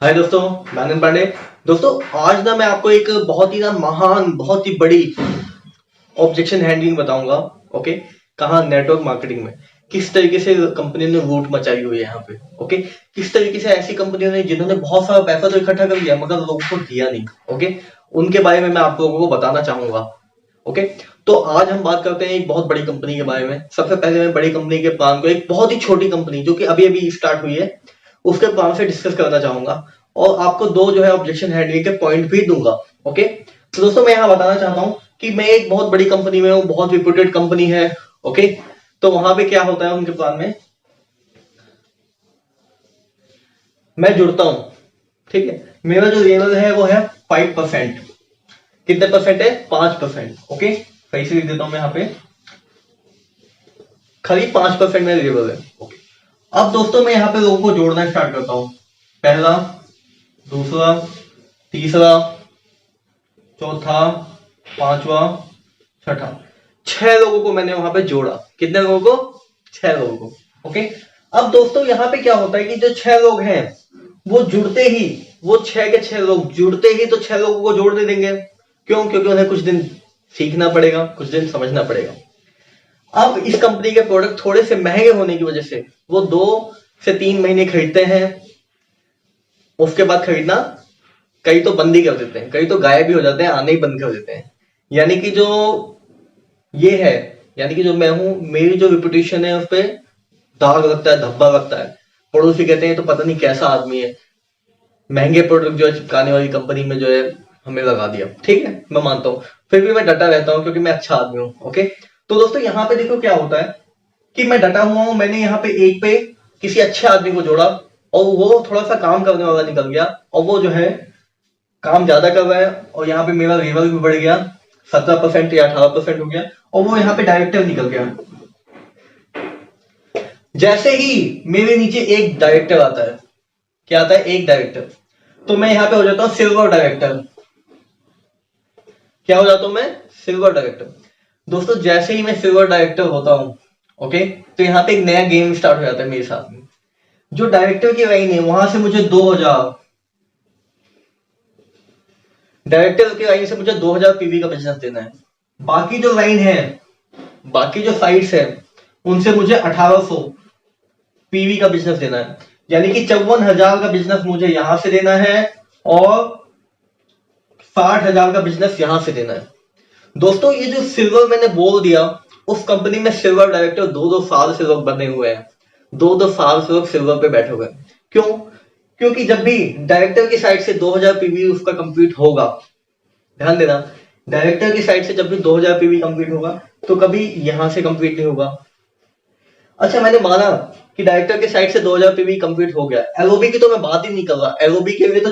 हाय दोस्तों, मैं आनंद पांडे। दोस्तों, आज ना मैं आपको एक बहुत ही ना महान, बहुत ही बड़ी ऑब्जेक्शन हैंडलिंग बताऊंगा। ओके, कहाँ नेटवर्क मार्केटिंग में किस तरीके से कंपनी ने लूट मचाई हुई है यहाँ पे। ओके, किस तरीके से ऐसी कंपनियों ने जिन्होंने बहुत सारा पैसा तो इकट्ठा कर लिया मगर लोगों को दिया नहीं। ओके, उनके बारे में मैं आप लोगों को बताना चाहूंगा। ओके, तो आज हम बात करते हैं एक बहुत बड़ी कंपनी के बारे में। सबसे पहले मैं बड़ी कंपनी के प्लान को, एक बहुत ही छोटी कंपनी जो कि अभी अभी स्टार्ट हुई है, उसके प्लान से डिस्कस करना चाहूंगा और आपको दो जो है ऑब्जेक्शन हैंडलिंग के पॉइंट भी दूंगा। ओके, तो दोस्तों मैं यहाँ बताना चाहता हूँ कि मैं एक बहुत बड़ी कंपनी में हूँ, बहुत रिप्यूटेड कंपनी है। ओके, तो वहां पे क्या होता है उनके प्लान में, मैं जुड़ता हूँ। ठीक है, मेरा जो लेवल है वो है 5%। कितने परसेंट है? 5%। ओके, सही से लिख देता हूँ मैं यहाँ पे, खाली 5% मेरा लेवल है। ओके, अब दोस्तों मैं यहाँ पे लोगों को जोड़ना स्टार्ट करता हूँ। पहला, दूसरा, तीसरा, चौथा, पांचवा, छठा, 6 लोगों को मैंने वहां पे जोड़ा। कितने लोगों को? 6 लोगों को। ओके, अब दोस्तों यहाँ पे क्या होता है कि जो 6 लोग हैं वो जुड़ते ही, वो 6 के 6 लोग जुड़ते ही तो 6 लोगों को जोड़ दे देंगे। क्यों? क्योंकि उन्हें कुछ दिन सीखना पड़ेगा, कुछ दिन समझना पड़ेगा। अब इस कंपनी के प्रोडक्ट थोड़े से महंगे होने की वजह से वो 2 से 3 महीने खरीदते हैं, उसके बाद खरीदना कई तो बंद ही कर देते हैं, कई तो गायब ही हो जाते हैं, आने ही बंद कर देते हैं। यानी कि जो ये है, यानी कि जो मैं हूं, मेरी जो रिपुटेशन है उस पर दाग लगता है, धब्बा लगता है। पड़ोसी कहते हैं तो पता नहीं कैसा आदमी है, महंगे प्रोडक्ट जो है चिपकाने वाली कंपनी में जो है हमें लगा दिया। ठीक है, मैं मानता हूँ, फिर भी मैं डटा रहता हूँ क्योंकि मैं अच्छा आदमी हूँ। ओके, तो दोस्तों यहाँ पे देखो क्या होता है कि मैं डटा हुआ हूँ, मैंने यहाँ पे एक पे किसी अच्छे आदमी को जोड़ा और वो थोड़ा सा काम करने वाला निकल गया और वो जो है काम ज्यादा कर रहा है और यहाँ पे मेरा लेवल भी बढ़ गया, 17% या 18% हो गया और वो यहाँ पे डायरेक्टर निकल गया। जैसे ही मेरे नीचे एक डायरेक्टर आता है, क्या आता है? एक डायरेक्टर, तो मैं यहाँ पे हो जाता हूँ सिल्वर डायरेक्टर। क्या हो जाता हूँ मैं? Silver director. दोस्तों जैसे ही मैं सिल्वर डायरेक्टर होता हूँ, ओके, तो यहाँ पे एक नया गेम स्टार्ट हो जाता है मेरे साथ में। जो डायरेक्टर की लाइन है वहां से मुझे 2000, डायरेक्टर की लाइन से मुझे 2000 पीवी का बिजनेस देना है। बाकी जो लाइन है, बाकी जो साइट्स है, उनसे मुझे 1800 पीवी का बिजनेस देना है। यानी कि 54,000 का बिजनेस मुझे यहां से देना है और 60,000 का बिजनेस यहां से देना है। दोस्तों ये जो सिल्वर मैंने बोल दिया, उस कंपनी में सिल्वर डायरेक्टर 2-2 साल से लोग बने हुए हैं, 2-2 साल से लोग सिल्वर पे बैठे हुए हैं। क्यों? क्योंकि जब भी डायरेक्टर की साइड से 2000 पीवी उसका कंप्लीट होगा, ध्यान देना, डायरेक्टर की साइड से जब भी 2000 पीवी कंप्लीट होगा तो कभी यहां से कंप्लीट नहीं होगा। अच्छा, मैंने माना कि डायरेक्टर के साइड से 2000 पीवी कंप्लीट हो गया, एलओबी की तो मैं बात ही नहीं कर रहा। एलओबी के लिए तो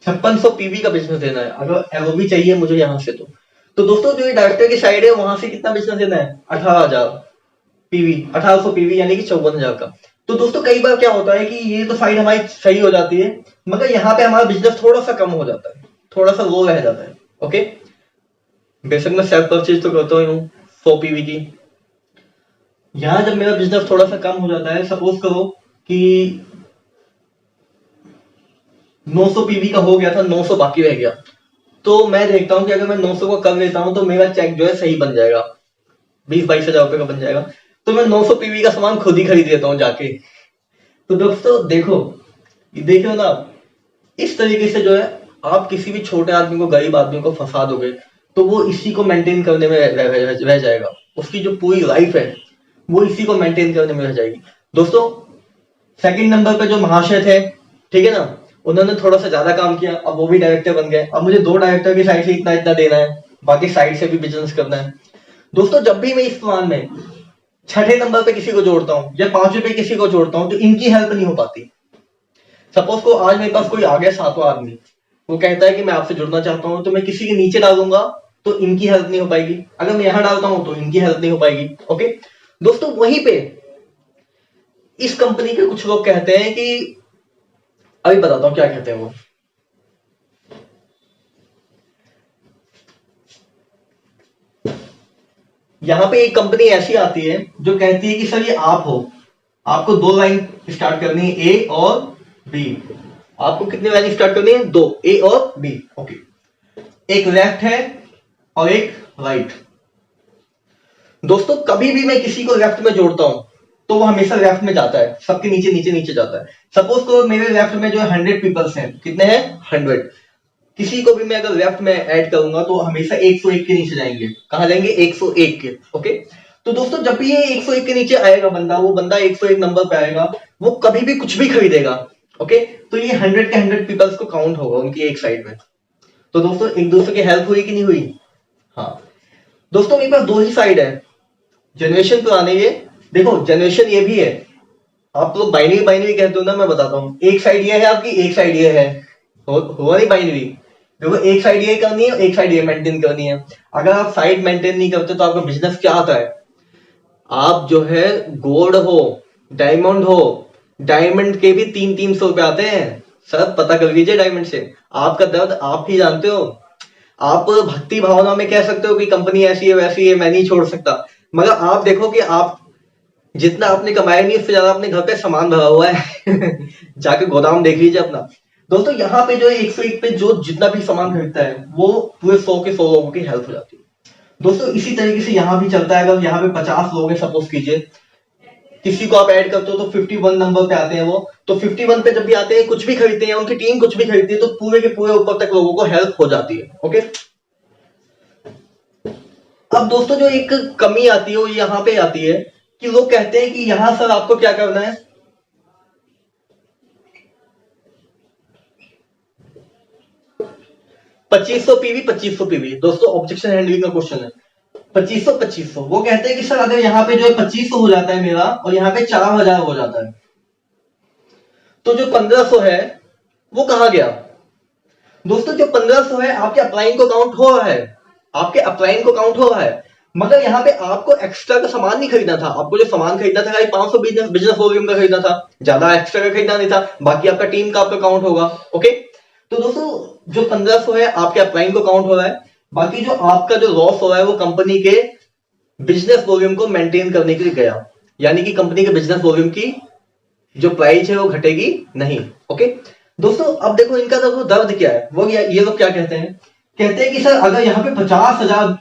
5600 पीवी का बिजनेस देना है अगर एलओबी चाहिए मुझे यहां से। तो दोस्तों जो ये डायरेक्टर की साइड है वहां से कितना बिजनेस देना है? 18,000 पीवी, 1800 पीवी यानी कि 54,000 का। तो दोस्तों कई बार क्या होता है कि ये तो साइड हमारी सही हो जाती है मगर यहाँ पे हमारा बिजनेस थोड़ा सा कम हो जाता है, थोड़ा सा लो रह जाता है। ओके, बेशक मैं सेल्फ परचेज तो करता ही हूँ 100 पीवी की। यहाँ जब मेरा बिजनेस थोड़ा सा कम हो जाता है, सपोज करो कि 900 पीवी का हो गया था, 900 बाकी रह गया, तो मैं देखता हूँ कि अगर मैं 900 को कर लेता हूँ तो मेरा चेक जो है सही बन जाएगा, 20-22 हजार रुपए का बन जाएगा। तो मैं 900 पीवी का सामान खुद ही खरीद लेता हूँ जाके। तो दोस्तों देखो, ये देखो ना, इस तरीके से जो है आप किसी भी छोटे आदमी को, गरीब आदमी को फंसा दोगे तो वो इसी को मेंटेन करने में रह जाएगा। उसकी जो पूरी लाइफ है वो इसी को मेंटेन करने में रह जाएगी। दोस्तों सेकंड नंबर पे जो महाशय थे, ठीक है ना, उन्होंने थोड़ा सा ज्यादा काम किया, अब वो भी डायरेक्टर बन गए। अब मुझे दो डायरेक्टर की साइड से इतना इतना देना है, बाकी साइड से भी बिजनेस करना है। दोस्तों जब भी मैं इस प्लान में छठे नंबर पे किसी को जोड़ता हूँ या 5वें पे किसी को जोड़ता हूँ तो इनकी हेल्प नहीं हो पाती। सपोज को आज मेरे पास कोई आ गया 7वां आदमी, वो कहता है कि मैं आपसे जुड़ना चाहता हूँ, तो मैं किसी के नीचे डालूंगा तो इनकी हेल्प नहीं हो पाएगी। अगर मैं यहां डालता हूं तो इनकी हेल्प नहीं हो पाएगी। ओके दोस्तों, वहीं पे इस कंपनी के कुछ लोग कहते हैं कि, अभी बताता हूं क्या कहते हैं वो। यहाँ पे एक कंपनी ऐसी आती है जो कहती है कि सर ये आप हो, आपको 2 लाइन स्टार्ट करनी है, ए और बी। आपको कितनी लाइन स्टार्ट करनी है? 2, ए और बी। ओके, एक लेफ्ट है और एक राइट। दोस्तों कभी भी मैं किसी को लेफ्ट में जोड़ता हूं तो वो हमेशा लेफ्ट में जाता है, सबके नीचे नीचे नीचे जाता है। सपोज करो मेरे लेफ्ट में जो 100 पीपल्स हैं, कितने हैं? 100। किसी को भी मैं अगर लेफ्ट में ऐड करूंगा तो हमेशा 101 के नीचे जाएंगे। कहां जाएंगे? 101 के। ओके, तो दोस्तों जब भी ये 101 के नीचे आएगा बंदा, वो बंदा 101 नंबर पे आएगा, वो कभी भी कुछ भी खरीदेगा। ओके, तो ये 100 के 100 पीपल्स को काउंट होगा उनकी एक साइड में। तो दोस्तों एक दूसरे की हेल्प हुई कि नहीं हुई? हाँ दोस्तों, मेरे पास 2 ही साइड है, जनरेशन तो आने ये देखो, जनरेशन ये भी है। आप लोग बाइनरी बाइनरी कहते हो ना, मैं बताता हूँ। एक साइड ये है आपकी, एक साइड ये है, हुआ नहीं बाइनरी? देखो एक साइड ये करनी है, एक साइड ये मेंटेन करनी है। अगर आप साइड मेंटेन नहीं करते तो आपका बिजनेस क्या आता है? आप जो है गोल्ड हो, डायमंड हो, डायमंड के भी 300-300 रुपए आते हैं। सर पता कर लीजिए डायमंड से, आपका दर्द आप ही जानते हो। आप भक्ति भावना में कह सकते हो कि कंपनी ऐसी है वैसी है, मैं नहीं छोड़ सकता, मगर आप देखो कि आप जितना आपने कमाया नहीं उससे ज्यादा अपने घर पे सामान भरा हुआ है। जाके गोदाम देख लीजिए अपना। दोस्तों यहाँ पे जो 101 पे जो जितना भी सामान खरीदता है वो पूरे 100 के 100 लोगों की हेल्प हो जाती है। दोस्तों इसी तरीके से यहाँ भी चलता है। अगर यहाँ पे 50 लोग हैं सपोज कीजिए, किसी को आप ऐड करते हो तो 51 नंबर पे आते हैं वो, तो 51 पे जब भी आते हैं, कुछ भी खरीदते हैं, उनकी टीम कुछ भी खरीदती है, तो पूरे के पूरे ऊपर तक लोगों को हेल्प हो जाती है। ओके, अब दोस्तों जो एक कमी आती है वो यहाँ पे आती है कि लोग कहते हैं कि यहां सर आपको क्या करना है, $2500 पीवी 2500 पीवी। दोस्तों ऑब्जेक्शन हैंडलिंग का क्वेश्चन है, 2500 2500। वो कहते हैं कि सर अगर यहाँ पे जो है 2500 हो जाता है मेरा और यहाँ पे 4000 हो जाता है, तो जो 1500 है वो कहां गया? दोस्तों जो 1500 है आपके अपलाइन को काउंट हो रहा है, आपके अपलाइन को काउंट हो रहा है, मगर यहाँ पे आपको एक्स्ट्रा का सामान नहीं खरीदना था। आपको जो सामान खरीदना था 500 बिजनेस वॉल्यूम का खरीदना था, ज्यादा एक्स्ट्रा का खरीदना नहीं था। बाकी आपका टीम का आपका काउंट होगा। ओके, तो दोस्तों जो 1500 है आपके अपलाइन को काउंट हो रहा है, बाकी जो आपका जो लॉस हो रहा है वो कंपनी के बिजनेस वॉल्यूम को मेंटेन करने के लिए गया, यानी कि कंपनी के बिजनेस वॉल्यूम की जो प्राइस है वो घटेगी नहीं। ओके दोस्तों, अब देखो इनका तो दर्द क्या है, वो ये लोग क्या कहते हैं? कहते हैं कि सर अगर यहाँ पे 50,000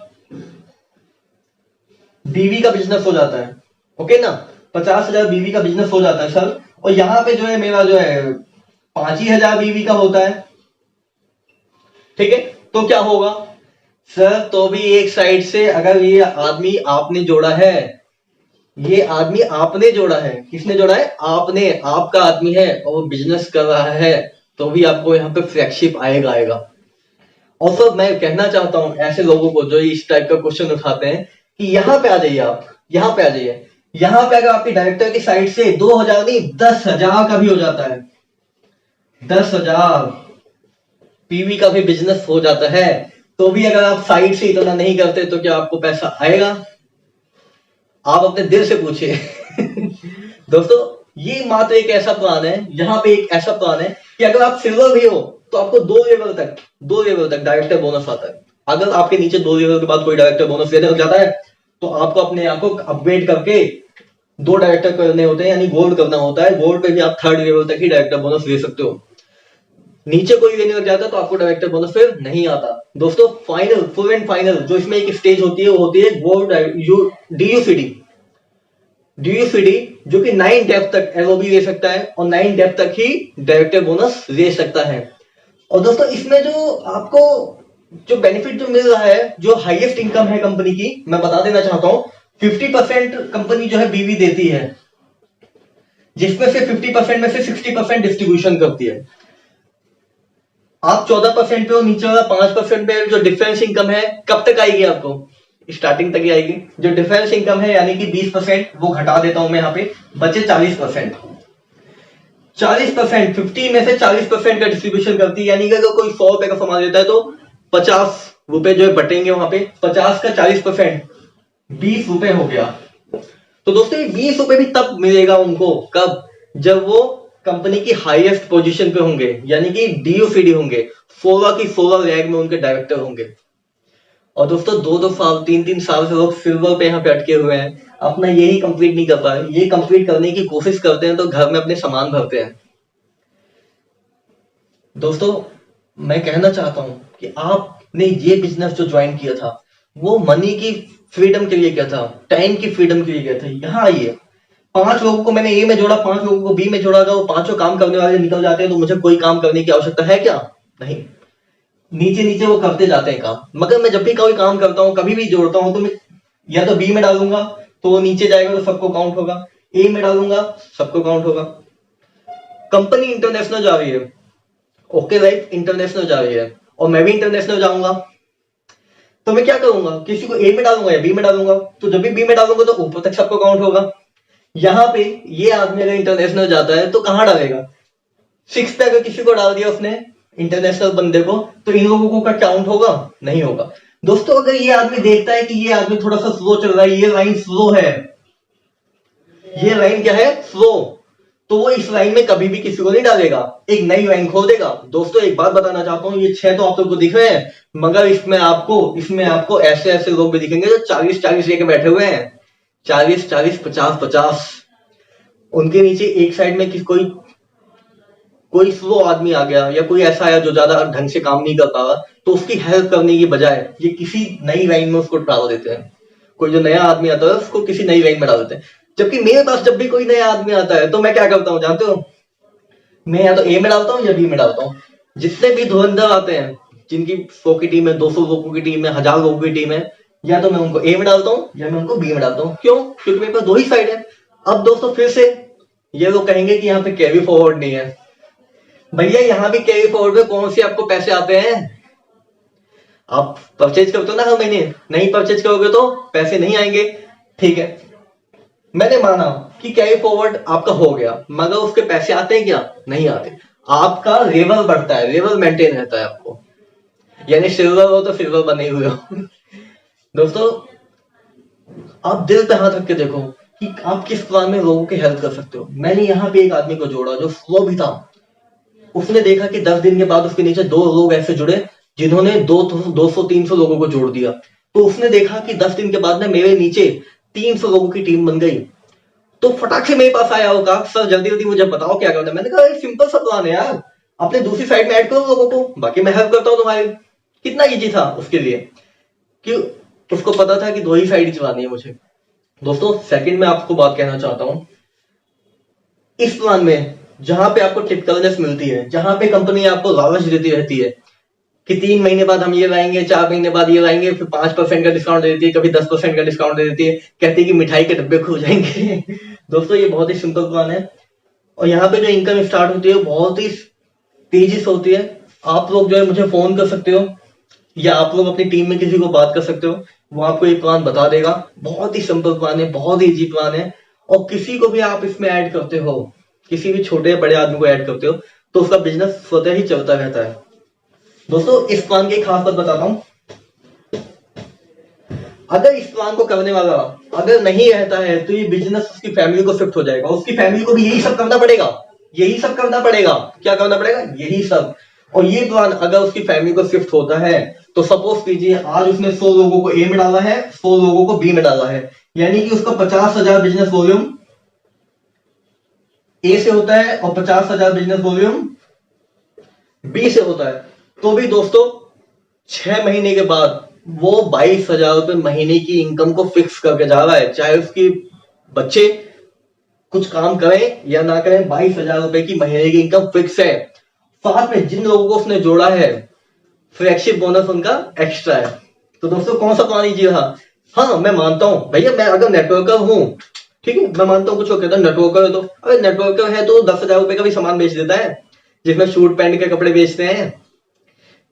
बीवी का बिजनेस हो जाता है, ओके ना, 50,000 बीवी का बिजनेस हो जाता है सर, और यहाँ पे जो है मेरा जो है 5,000 बीवी का होता है, ठीक है, तो क्या होगा सर? तो भी एक साइड से अगर ये आदमी आपने जोड़ा है, ये आदमी आपने जोड़ा है, किसने जोड़ा है? आपने, आपका आदमी है और वो बिजनेस कर रहा है, तो भी आपको यहाँ पे फ्लैगशिप आएगा आएगा। और सर मैं कहना चाहता हूं ऐसे लोगों को जो इस टाइप का क्वेश्चन उठाते हैं कि यहाँ पे आ जाइए, आप यहाँ पे आ जाइए। यहाँ पे अगर आपके डायरेक्टर की साइड से 2000 नहीं 10,000 का भी हो जाता है, 10,000 पीवी का भी बिजनेस हो जाता है, तो भी अगर आप साइड से इतना नहीं करते तो क्या आपको पैसा आएगा? आप अपने दिल से पूछिए। दोस्तों ये मात्र एक ऐसा प्लान है, यहाँ पे एक ऐसा प्लान है कि अगर आप सिल्वर भी हो तो आपको 2 लेवल तक डायरेक्टर बोनस आता है। अगर आपके नीचे 2 लेवल के बाद कोई डायरेक्टर बोनस लेने लग जाता है तो आपको अपने आप को अपग्रेड करके 2 डायरेक्टर करने होते हैं, यानी गोल्ड करना होता है। गोल्ड पे भी आप 3rd लेवल तक ही डायरेक्टर बोनस ले सकते हो। नीचे कोई लेने लग जाता है तो आपको डायरेक्टर बोनस फिर नहीं आता। दोस्तों फाइनल, फुल एंड फाइनल जो इसमें एक स्टेज होती है वो होती है गोल्ड डीयूसीडी, जो कि 9 डेप्थ तक एलओबी ले सकता है और 9 डेप्थ तक ही डायरेक्टर बोनस ले सकता है। और दोस्तों इसमें जो आपको जो बेनिफिट जो मिल रहा है, जो हाईएस्ट इनकम है कंपनी की, मैं बता देना चाहता हूं, 50% कंपनी जो है बीवी देती है, जिसमें से 50% में से 60% डिस्ट्रीब्यूशन करती है। आप 14% पे हो, नीचे वाला 5% पे जो डिफरेंस इनकम है कब तक आएगी? आपको स्टार्टिंग तक ही आएगी। जो डिफरेंस इनकम है यानी कि 20% वो घटा देता हूं मैं यहाँ पे, बचे 40%। 40% 50 में से 40% का डिस्ट्रीब्यूशन करती है, यानी कि अगर कोई 100 रुपए का सामान लेता है तो 50 रुपए जो है बटेंगे वहां पे, 50 का 40% 20 रुपए हो गया। तो दोस्तों ये 20 रुपए भी तब मिलेगा उनको, कब? जब वो कंपनी की हाईएस्ट पोजीशन पे होंगे, यानी कि डीओसीडी होंगे, 16 की 16 रैंक में उनके डायरेक्टर होंगे। और दोस्तों 2-2 साल 3-3 साल से लोग सिल्वर पे यहाँ पे अटके हुए हैं, अपना यही कंप्लीट नहीं कर पाए। ये कंप्लीट करने की कोशिश करते हैं तो घर में अपने सामान भरते हैं। दोस्तों मैं कहना चाहता हूँ कि आपने ये बिजनेस जो ज्वाइन किया था वो मनी की फ्रीडम के लिए किया था, टाइम की फ्रीडम के लिए किया था। यहाँ आइए, 5 लोगों को मैंने ए में जोड़ा, 5 लोगों को बी में जोड़ा, अगर वो पांचों काम करने वाले निकल जाते हैं तो मुझे कोई काम करने की आवश्यकता है क्या? नहीं। नीचे नीचे वो करते जाते हैं काम। मगर मैं जब भी कोई काम करता हूँ, कभी भी जोड़ता हूँ, तो मैं या तो बी में डालूंगा तो वो नीचे जाएगा तो सबको काउंट होगा, ए में डालूंगा सबको काउंट होगा। कंपनी इंटरनेशनल जा रही है, ओके राइट, इंटरनेशनल जा रही है, और मैं भी इंटरनेशनल जाऊंगा, तो मैं क्या करूंगा? किसी को ए में डालूंगा या बी में डालूंगा, तो जब भी बी में डालूंगा तो ऊपर तक सबको काउंट होगा। यहाँ पे ये आदमी अगर इंटरनेशनल जाता है तो कहाँ डालेगा? 6 पे अगर किसी को डाल दिया उसने, इंटरनेशनल बंदे को, तो इन लोगों का काउंट होगा? नहीं होगा। दोस्तों अगर ये आदमी देखता है कि ये आदमी थोड़ा सा स्लो चल रहा है, ये लाइन स्लो है, ये लाइन क्या है? स्लो, तो वो इस लाइन में कभी भी किसी को नहीं डालेगा, एक नई लाइन खोल देगा। दोस्तों एक बात बताना चाहता हूँ, ये 6 तो आप लोग को दिख रहे हैं, मगर इसमें आपको ऐसे ऐसे लोग भी दिखेंगे जो 40-40 लेके बैठे हुए हैं, 40-40, 50-50। उनके नीचे एक साइड में कोई स्लो आदमी आ गया या कोई ऐसा आया जो ज्यादा ढंग से काम नहीं कर पा रहा, तो उसकी हेल्प करने की बजाय ये किसी नई लाइन में उसको डाल देते हैं। कोई जो नया आदमी आता है उसको किसी नई लाइन में डाल देते हैं। जबकि मेरे पास जब भी कोई नया आदमी आता है तो मैं क्या करता हूँ जानते हो? मैं या तो ए में डालता हूँ या बी में डालता हूँ। जितने भी धुरंधर आते हैं, जिनकी 100 की टीम है, 200 लोगों की टीम है, 1000 लोगों की टीम है, या तो मैं उनको ए में डालता हूँ या मैं उनको बी में डालता हूँ। क्यों? क्योंकि मेरे पास 2 ही साइड है। अब दोस्तों फिर से ये लोग कहेंगे कि यहाँ पे कैरी फॉरवर्ड नहीं है। भैया यहाँ भी कैरी फॉरवर्ड में कौन से आपको पैसे आते हैं? आप परचेज करते हो ना हर महीने, नहीं परचेज करोगे तो पैसे नहीं आएंगे। ठीक है, मैंने माना कि कैरी फॉरवर्ड आपका हो गया, मगर उसके पैसे आते हैं क्या? नहीं आते। आपका लेवल बढ़ता है, लेवल मेंटेन रहता है आपको, यानी सिल्वर हो तो सिल्वर बने हुए हो। दोस्तों आप दिल पे हाथ रख के देखो कि आप किस प्लान में लोगों की हेल्प कर सकते हो। मैंने यहाँ पे एक आदमी को जोड़ा जो स्लो भी था, उसने देखा कि 10 दिन के बाद उसके नीचे 2 लोग ऐसे जुड़े जिन्होंने 200-300 लोगों को जोड़ दिया। तो उसने देखा कि 10 दिन के बाद ना मेरे नीचे 300 लोगों की टीम बन गई। तो फटाक से मेरे पास आया होगा, सर जल्दी जल्दी मुझे बताओ क्या करना है। मैंने कहा सिंपल सा प्लान है यार, अपने दूसरी साइड में ऐड करो लोगों को, बाकी मैं हेल्प करता हूँ तुम्हारी। कितना इजी था उसके लिए, कि उसको पता था कि 2 ही साइड चलानी है मुझे। दोस्तों सेकंड में आपको बात कहना चाहता हूँ, इस प्लान में जहां पे आपको टिपिकलनेस मिलती है, जहां पे कंपनी आपको लालच देती रहती है कि 3 महीने बाद हम ये लाएंगे, 4 महीने बाद ये लाएंगे, फिर 5% का डिस्काउंट दे देती है, कभी 10% का डिस्काउंट दे देती है, कहती है कि मिठाई के डब्बे खो जाएंगे। दोस्तों ये बहुत ही सिंपल प्लान है, और यहाँ पे जो इनकम स्टार्ट होती है बहुत ही तेजी से होती है। आप लोग जो है मुझे फोन कर सकते हो, या आप लोग अपनी टीम में किसी को बात कर सकते हो, वो आपको ये प्लान बता देगा। बहुत ही सिंपल प्लान है, बहुत ही इजी प्लान है, और किसी को भी आप इसमें ऐड करते हो, किसी भी छोटे या बड़े आदमी को ऐड करते हो, तो उसका बिजनेस स्वतः ही चलता रहता है। दोस्तों इस प्लान की एक खास बात बताता हूँ, अगर इस प्लान को करने वाला अगर नहीं रहता है तो ये बिजनेस उसकी फैमिली को शिफ्ट हो जाएगा, उसकी फैमिली को भी यही सब करना पड़ेगा, यही सब करना पड़ेगा। क्या करना पड़ेगा? यही सब। और ये प्लान अगर उसकी फैमिली को शिफ्ट होता है, तो सपोज कीजिए आज उसने 100 लोगों को ए में डाला है, 100 लोगों को बी में डाला है, यानी कि उसका 50,000 बिजनेस वॉल्यूम ए से होता है और 50,000 बिजनेस वॉल्यूम बी से होता है। तो भी दोस्तों 6 महीने के बाद वो 22,000 रुपए महीने की इनकम को फिक्स करके जा रहा है, चाहे उसके बच्चे कुछ काम करें या ना करें, 22,000 रुपए की महीने की इनकम फिक्स है। साथ में जिन लोगों को उसने जोड़ा है, फ्लैगशिप बोनस उनका एक्स्ट्रा है। तो दोस्तों कौन सा प्लान लीजिए? हाँ मैं मानता हूँ भैया, मैं अगर नेटवर्कर हूँ, ठीक है, मैं मानता हूँ कुछ लोग कहते हैं नेटवर्कर है, तो अरे नेटवर्कर है तो 10,000 रुपए का भी सामान बेच देता है, जिसमें शूट पैंट के कपड़े बेचते हैं,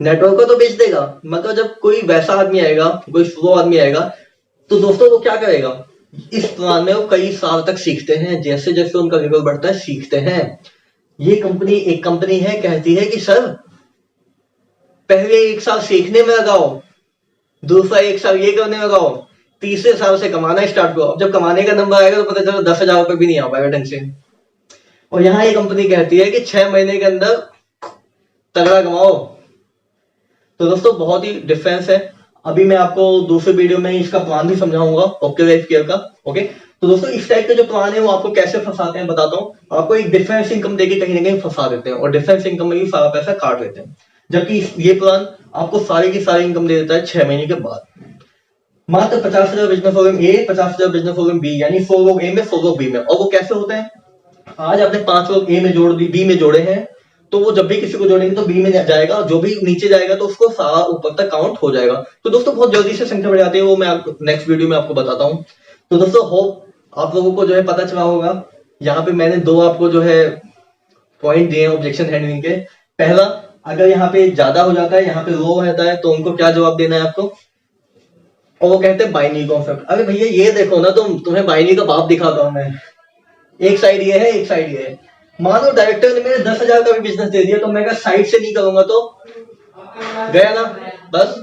नेटवर्कर तो बेच देगा। मगर जब कोई वैसा आदमी आएगा, कोई स्लो आदमी आएगा, तो दोस्तों वो क्या करेगा? इस प्लान में वो कई साल तक सीखते हैं, जैसे जैसे उनका लेवल बढ़ता है सीखते हैं। ये कंपनी एक कंपनी है, कहती है कि सर पहले 1 साल सीखने में लगाओ, दूसरा 1 साल ये करने में लगाओ, तीसरे साल से कमाना स्टार्ट करो। अब जब कमाने का नंबर आएगा तो पता चला 10,000 रुपए भी नहीं आ पाएगा ढंग से। और यहाँ ये कंपनी कहती है कि 6 महीने के अंदर तगड़ा कमाओ। तो दोस्तों बहुत ही डिफरेंस है। अभी मैं आपको दूसरे वीडियो में इसका प्लान भी समझाऊंगा ऑक्टेव स्केल का। ओके, तो दोस्तों इस टाइप के जो प्लान है वो आपको कैसे फंसाते हैं बताता हूँ। आपको एक डिफरेंस इनकम देके कहीं ना कहीं फंसा देते हैं और डिफरेंस इनकम में भी सारा पैसा काट लेते हैं, जबकि ये प्लान आपको सारी की सारी इनकम दे देता है 6 महीने के बाद। मात्र 50,000 बिजनेस प्रोग्राम ए, 50,000 बिजनेस प्रोग्राम बी, यानी 100 लोग ए में 100 लोग बी में। और वो कैसे होते हैं, आज आपने 5 लोग ए में जोड़ दी, बी में जोड़े हैं, तो वो जब भी किसी को जोड़ेंगे तो बी में जाएगा, और जो भी नीचे जाएगा तो उसको सारा ऊपर तक काउंट हो जाएगा। तो दोस्तों बहुत जल्दी से संख्या बढ़ जाती है, वो मैं आपको नेक्स्ट वीडियो में आपको बताता हूँ। तो दोस्तों होप आप लोगों को जो है पता चला होगा। यहाँ पे मैंने दो आपको जो है पॉइंट दिए हैं ऑब्जेक्शन हैंडलिंग के। पहला, अगर यहाँ पे ज्यादा हो जाता है, यहाँ पे लो रहता है, तो उनको क्या जवाब देना है आपको, और वो कहते हैं बाइनरी कॉन्सेप्ट। अरे भैया ये देखो ना, तुम्हें बाइनरी का बाप दिखाता हूँ मैं। एक साइड ये है, एक साइड ये है। मानो डायरेक्टर ने मेरे 10,000 का भी बिजनेस दे दिया, तो मैं अगर साइड से नहीं करूंगा तो गया ना, बस।